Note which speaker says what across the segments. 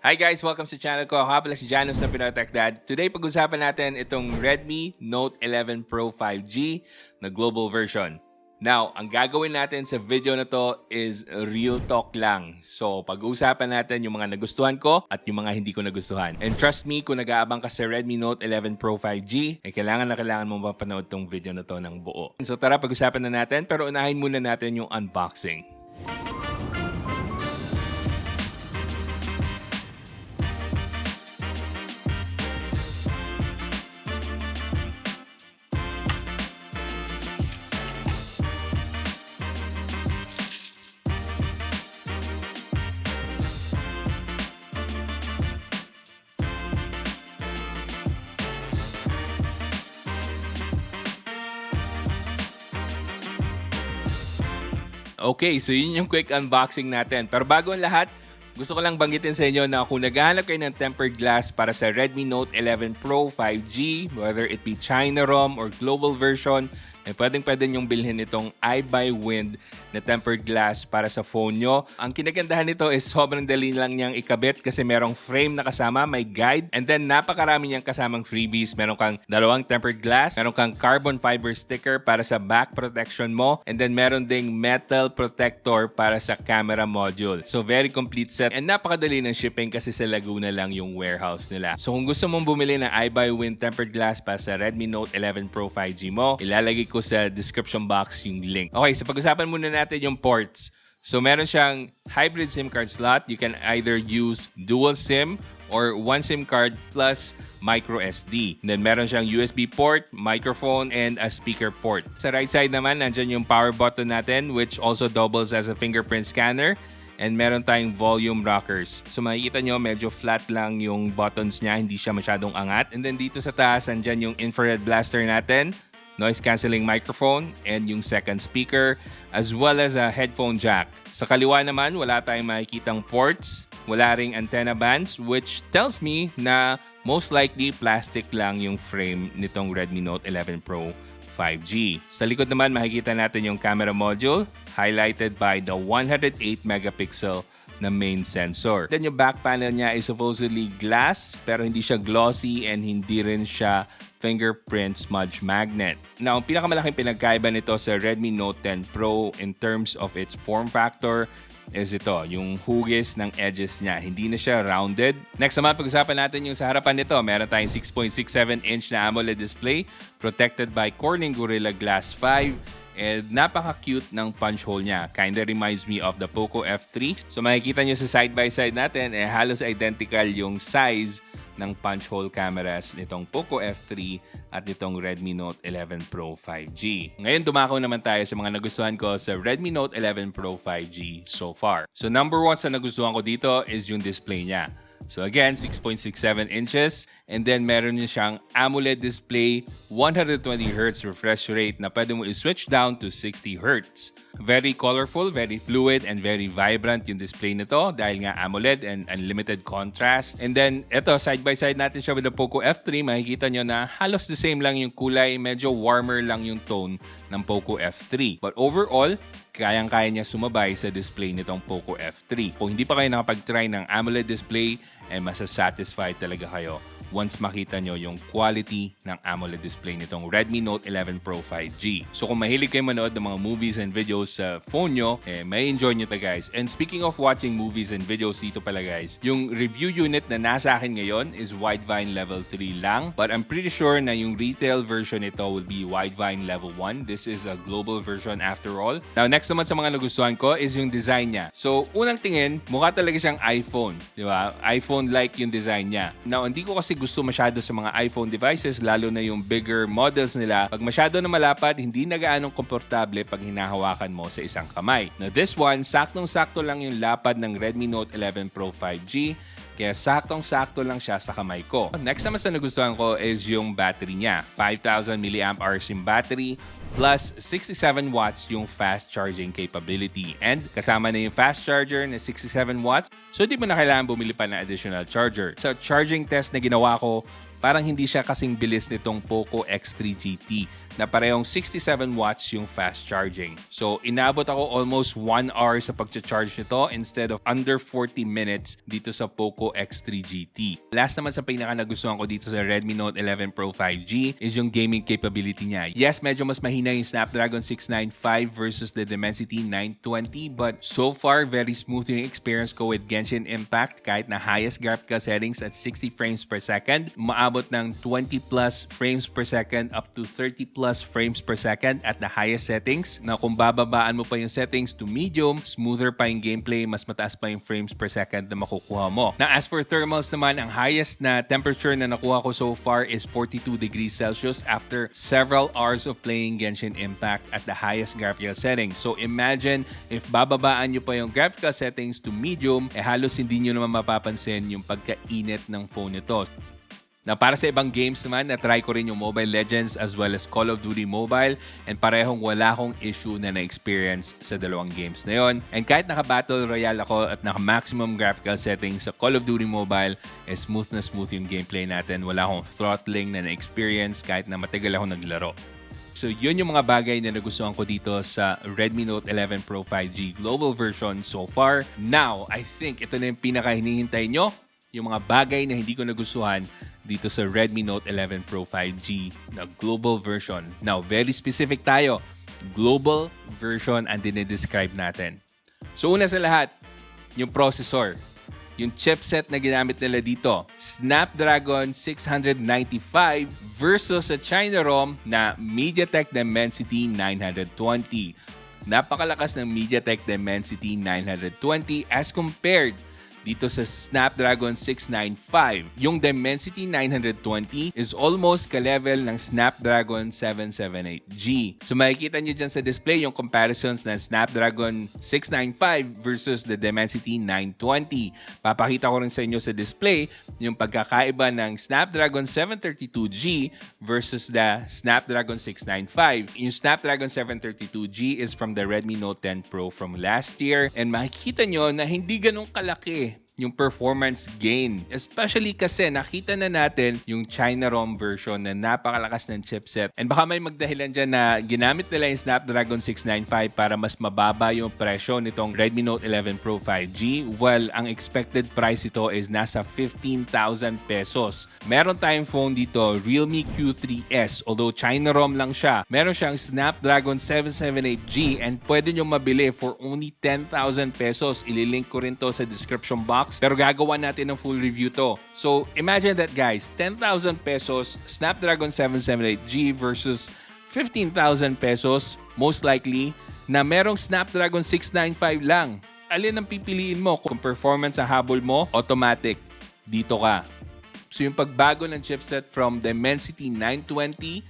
Speaker 1: Hi guys! Welcome sa channel ko. Ako nga pala si Janus ng Pinoy Techdad. Today, pag-usapan natin itong Redmi Note 11 Pro 5G na global version. Now, ang gagawin natin sa video na to is real talk lang. So, pag-uusapan natin yung mga nagustuhan ko at yung mga hindi ko nagustuhan. And trust me, kung nag-aabang ka sa Redmi Note 11 Pro 5G, kailangan mong mapanood tong video na to ng buo. So tara, pag-usapan na natin. Pero unahin muna natin yung unboxing. Okay, so yun yung quick unboxing natin. Pero bago ang lahat, gusto ko lang banggitin sa inyo na kung naghahanap kayo ng tempered glass para sa Redmi Note 11 Pro 5G, whether it be China ROM or global version, pwedeng-pwede nyong bilhin itong IBYWIND na tempered glass para sa phone nyo. Ang kinagandahan nito is sobrang dali lang niyang ikabit kasi merong frame na kasama, may guide, and then napakarami niyang kasamang freebies. Meron kang dalawang tempered glass, meron kang carbon fiber sticker para sa back protection mo, and then meron ding metal protector para sa camera module. So very complete set, and napakadali ng shipping kasi sa Laguna lang yung warehouse nila. So kung gusto mong bumili ng IBYWIND tempered glass para sa Redmi Note 11 Pro 5G mo, ilalagay ko sa description box yung link. Okay, so pag-usapan muna natin yung ports. So meron siyang hybrid SIM card slot. You can either use dual SIM or one SIM card plus micro SD. And then meron siyang USB port, microphone, and a speaker port. Sa right side naman, nandyan yung power button natin which also doubles as a fingerprint scanner. And meron tayong volume rockers. So makikita nyo, medyo flat lang yung buttons niya. Hindi siya masyadong angat. And then dito sa taas, nandyan yung infrared blaster natin, noise cancelling microphone, and yung second speaker, as well as a headphone jack. Sa kaliwa naman, wala tayong makikitang ports, wala ring antenna bands, which tells me na most likely plastic lang yung frame nitong Redmi Note 11 Pro 5G. Sa likod naman, makikita natin yung camera module, highlighted by the 108 megapixel na main sensor. Then yung back panel niya is supposedly glass, pero hindi siya glossy and hindi rin siya fingerprint smudge magnet. Now, ang pinakamalaking pinagkaiba nito sa Redmi Note 10 Pro in terms of its form factor is ito, yung hugis ng edges niya. Hindi na siya rounded. Next naman, pag-usapan natin yung sa harapan nito. Meron tayong 6.67-inch na AMOLED display protected by Corning Gorilla Glass 5. And napaka-cute ng punch hole niya. Kinda reminds me of the Poco F3. So makikita nyo sa side-by-side natin, halos identical yung size ng punch hole cameras nitong Poco F3 at nitong Redmi Note 11 Pro 5G. Ngayon, dumako naman tayo sa mga nagustuhan ko sa Redmi Note 11 Pro 5G so far. So number 1 sa nagustuhan ko dito is yung display niya. So again, 6.67 inches, and then meron niya siyang AMOLED display, 120Hz refresh rate na pwede mo i-switch down to 60Hz. Very colorful, very fluid, and very vibrant yung display nito dahil nga AMOLED and unlimited contrast. And then, ito, side-by-side natin siya with the Poco F3. Makikita nyo na halos the same lang yung kulay, medyo warmer lang yung tone ng Poco F3. But overall, kayang-kaya niya sumabay sa display nitong Poco F3. Kung hindi pa kayo nakapag-try ng AMOLED display, masasatisfied talaga kayo once makita nyo yung quality ng AMOLED display nitong Redmi Note 11 Pro 5G. So kung mahilig kayo manood ng mga movies and videos sa phone nyo, may enjoy nyo to guys. And speaking of watching movies and videos dito pala guys, yung review unit na nasa akin ngayon is Widevine Level 3 lang. But I'm pretty sure na yung retail version nito will be Widevine Level 1. This is a global version after all. Now next naman sa mga nagustuhan ko is yung design niya. So unang tingin, mukha talaga siyang iPhone. Di ba? iPhone-like yung design niya. Now hindi ko kasi gusto masyado sa mga iPhone devices, lalo na yung bigger models nila. Pag masyado na malapad, hindi na gaanong komportable pag hinahawakan mo sa isang kamay. Now this one, saktong-sakto lang yung lapad ng Redmi Note 11 Pro 5G. Kaya saktong-sakto lang siya sa kamay ko. Next naman sa nagustuhan ko is yung battery niya. 5,000 mAh yung battery plus 67 watts yung fast charging capability. And kasama na yung fast charger na 67 watts. So di mo na kailangan bumili pa ng additional charger. Sa charging test na ginawa ko, parang hindi siya kasing bilis nitong Poco X3 GT na parehong 67 watts yung fast charging. So, inabot ako almost 1 hour sa pag-charge nito instead of under 40 minutes dito sa Poco X3 GT. Last naman sa pinaka-nagustuhan ko dito sa Redmi Note 11 Pro 5G is yung gaming capability niya. Yes, medyo mas mahina yung Snapdragon 695 versus the Dimensity 920, but so far, very smooth yung experience ko with Genshin Impact kahit na highest graphical settings at 60 frames per second. Maabot ng 20 plus frames per second up to 30 plus frames per second at the highest settings, na kung bababaan mo pa yung settings to medium, smoother pa yung gameplay, mas mataas pa yung frames per second na makukuha mo. Na as for thermals naman, ang highest na temperature na nakuha ko so far is 42 degrees Celsius after several hours of playing Genshin Impact at the highest graphical settings. So imagine if bababaan nyo pa yung graphical settings to medium, halos hindi nyo naman mapapansin yung pagkainit ng phone nito. Na para sa ibang games naman, na-try ko rin yung Mobile Legends as well as Call of Duty Mobile, and parehong wala akong issue na na-experience sa dalawang games na yon. And kahit naka-Battle Royale ako at naka-maximum graphical settings sa Call of Duty Mobile, smooth na smooth yung gameplay natin. Wala akong throttling na na-experience kahit na matagal ako naglaro. So yun yung mga bagay na nagustuhan ko dito sa Redmi Note 11 Pro 5G global version so far. Now, I think ito na yung pinaka-hinihintay nyo, yung mga bagay na hindi ko nagustuhan dito sa Redmi Note 11 Pro 5G na global version. Now, very specific tayo. Global version ang dinidescribe natin. So, una sa lahat, yung processor. Yung chipset na ginamit nila dito, Snapdragon 695 versus sa China ROM na Mediatek Dimensity 920. Napakalakas ng Mediatek Dimensity 920 as compared dito sa Snapdragon 695. Yung Dimensity 920 is almost ka-level ng Snapdragon 778G. So makikita nyo dyan sa display yung comparisons ng Snapdragon 695 versus the Dimensity 920. Papakita ko rin sa inyo sa display yung pagkakaiba ng Snapdragon 732G versus the Snapdragon 695. Yung Snapdragon 732G is from the Redmi Note 10 Pro from last year, and makikita nyo na hindi ganun kalaki yung performance gain. Especially kasi nakita na natin yung China ROM version na napakalakas ng chipset. And baka may magdahilan dyan na ginamit nila yung Snapdragon 695 para mas mababa yung presyo nitong Redmi Note 11 Pro 5G. Well, ang expected price ito is nasa 15,000 pesos. Meron tayong phone dito, Realme Q3S. Although China ROM lang siya, meron siyang Snapdragon 778G and pwede nyo mabili for only 10,000 pesos. Ililink ko rin to sa description box. Pero gagawa natin ng full review to. So, imagine that guys, 10,000 pesos, Snapdragon 778G versus 15,000 pesos, most likely, na merong Snapdragon 695 lang. Alin ang pipiliin mo? Kung performance ang habol mo, automatic, dito ka. So, yung pagbago ng chipset from Dimensity 920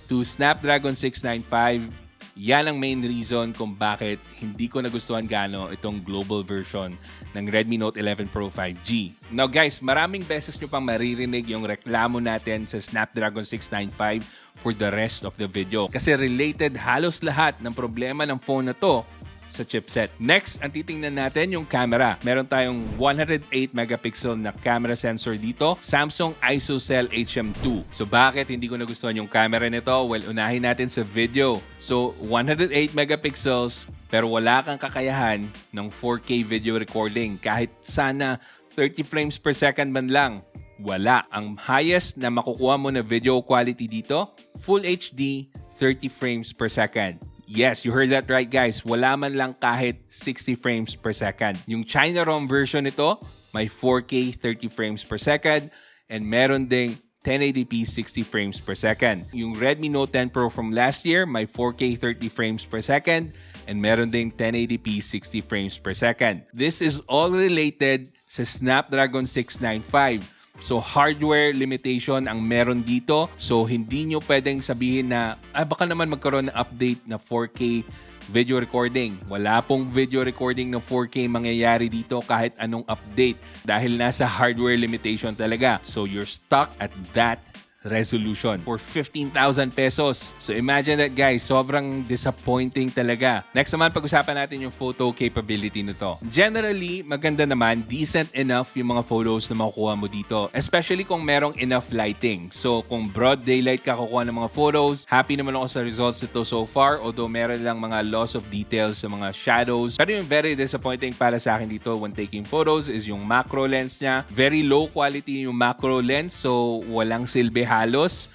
Speaker 1: to Snapdragon 695, yan ang main reason kung bakit hindi ko nagustuhan gaano itong global version ng Redmi Note 11 Pro 5G. Now guys, maraming beses nyo pang maririnig yung reklamo natin sa Snapdragon 695 for the rest of the video. Kasi related halos lahat ng problema ng phone na to sa chipset. Next, ang titingnan natin yung camera. Meron tayong 108 megapixel na camera sensor dito, Samsung ISOCELL HM2. So bakit hindi ko nagustuhan yung camera nito? Well, unahin natin sa video. So 108 megapixels pero wala kang kakayahan ng 4K video recording. Kahit sana 30 frames per second man lang. Wala. Ang highest na makukuha mo na video quality dito, Full HD, 30 frames per second. Yes, you heard that right guys. Wala man lang kahit 60 frames per second. Yung China ROM version nito, may 4K 30 frames per second and meron ding 1080p 60 frames per second. Yung Redmi Note 10 Pro from last year, may 4K 30 frames per second and meron ding 1080p 60 frames per second. This is all related sa Snapdragon 695. So, hardware limitation ang meron dito. So, hindi nyo pwedeng sabihin na, baka naman magkaroon ng update na 4K video recording. Wala pong video recording ng 4K mangyayari dito kahit anong update dahil nasa hardware limitation talaga. So, you're stuck at that resolution for 15,000 pesos. So imagine that guys, sobrang disappointing talaga. Next naman, pag-usapan natin yung photo capability nito. Generally, maganda naman, decent enough yung mga photos na makukuha mo dito. Especially kung merong enough lighting. So kung broad daylight ka kukuha ng mga photos, happy naman ako sa results nito so far. Although meron lang mga loss of details sa mga shadows. Pero yung very disappointing para sa akin dito when taking photos is yung macro lens niya. Very low quality yung macro lens. So walang silbi halos.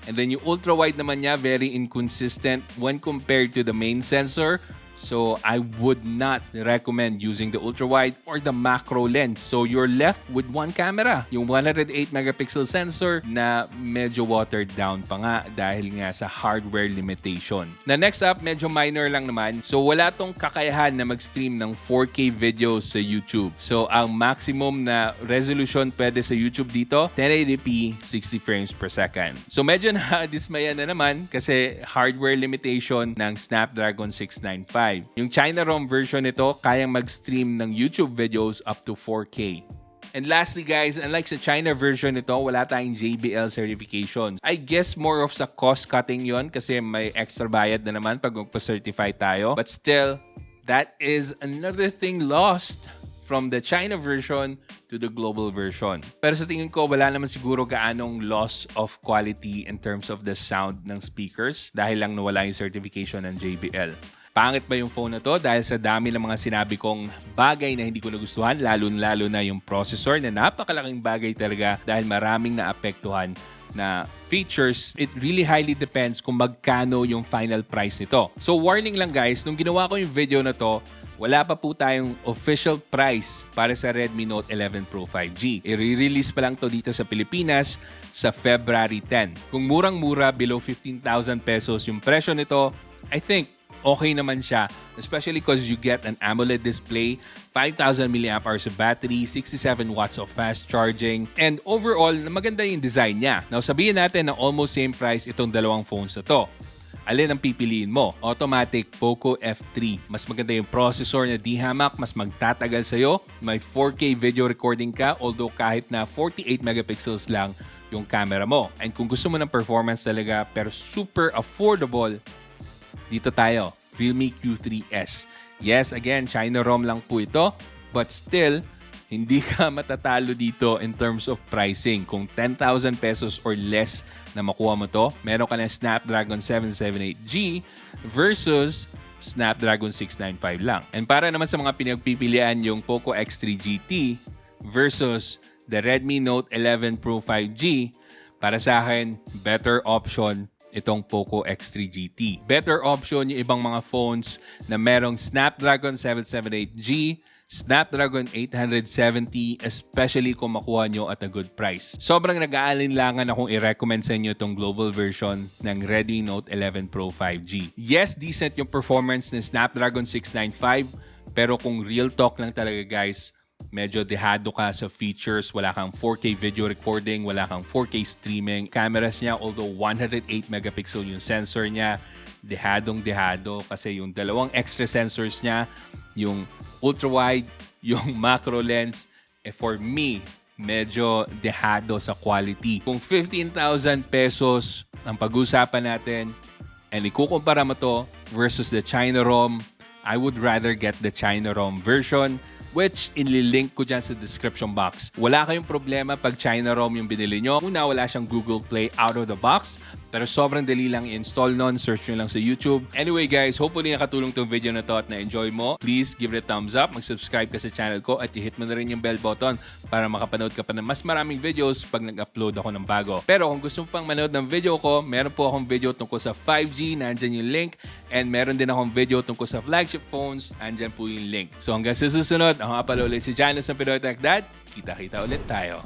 Speaker 1: And then yung ultra-wide naman niya, very inconsistent when compared to the main sensor. So I would not recommend using the ultra-wide or the macro lens. So you're left with one camera. Yung 108 megapixel sensor na medyo watered down pa nga dahil nga sa hardware limitation. Na next up, medyo minor lang naman. So wala tong kakayahan na mag-stream ng 4K videos sa YouTube. So ang maximum na resolution pwede sa YouTube dito, 1080p, 60 frames per second. So medyo na-dismaya na naman kasi hardware limitation ng Snapdragon 695. Yung China ROM version nito, kayang mag-stream ng YouTube videos up to 4K. And lastly guys, unlike sa China version nito, wala tayong JBL certification. I guess more of sa cost-cutting yon kasi may extra bayad na naman pag magpa-certify tayo. But still, that is another thing lost from the China version to the global version. Pero sa tingin ko, wala naman siguro gaanong loss of quality in terms of the sound ng speakers dahil lang nawala yung certification ng JBL. Pangit ba yung phone na to? Dahil sa dami ng mga sinabi kong bagay na hindi ko nagustuhan, lalo na yung processor na napakalaking bagay talaga dahil maraming naapektuhan na features. It really highly depends kung magkano yung final price nito. So warning lang guys, nung ginawa ko yung video na to, wala pa po tayong official price para sa Redmi Note 11 Pro 5G. I-release pa lang to dito sa Pilipinas sa February 10. Kung murang-mura, below 15,000 pesos yung presyo nito, I think okay naman siya, especially because you get an AMOLED display, 5,000 mAh of battery, 67 watts of fast charging, and overall, maganda yung design niya. Now, sabihin natin na almost same price itong dalawang phones na to. Alin ang pipiliin mo? Automatic Poco F3. Mas maganda yung processor na di hamak, mas magtatagal sa'yo. May 4K video recording ka, although kahit na 48 megapixels lang yung camera mo. And kung gusto mo ng performance talaga, pero super affordable, dito tayo, Realme Q3S. Yes, again, China ROM lang po ito, but still, hindi ka matatalo dito in terms of pricing. Kung 10,000 pesos or less na makuha mo to, meron ka na Snapdragon 778G versus Snapdragon 695 lang. And para naman sa mga pinagpipilian yung Poco X3 GT versus the Redmi Note 11 Pro 5G, para sa akin, better option itong Poco X3 GT. Better option yung ibang mga phones na merong Snapdragon 778G, Snapdragon 870, especially kung makuha nyo at a good price. Sobrang nag-aalinlangan akong i-recommend sa inyo itong global version ng Redmi Note 11 Pro 5G. Yes, decent yung performance ng Snapdragon 695, pero kung real talk lang talaga guys, medyo dehado ka sa features. Wala kang 4K video recording, wala kang 4K streaming. Cameras niya, although 108 megapixel yung sensor niya, dehadong-dehado kasi yung dalawang extra sensors niya, yung ultra-wide, yung macro lens, for me, medyo dehado sa quality. Kung 15,000 pesos ang pag-usapan natin and ikukumpara mo to versus the China ROM, I would rather get the China ROM version, which inililink ko dyan sa description box. Wala kayong problema pag China ROM yung binili nyo. Una, wala siyang Google Play out of the box, pero sobrang dali lang i-install nun. Search nyo lang sa YouTube. Anyway guys, hopefully nakatulong tong video na to at na-enjoy mo. Please give it a thumbs up, mag-subscribe ka sa channel ko at i-hit mo na rin yung bell button para makapanood ka pa ng mas maraming videos pag nag-upload ako ng bago. Pero kung gusto mo pang manood ng video ko, meron po akong video tungkol sa 5G, nandyan yung link. And meron din akong video tungkol sa flagship phones, nandyan po yung link. So hanggang sa susunod, ako nga pala ulit si Janice ng Pinoy Techdad. Kita-kita ulit tayo.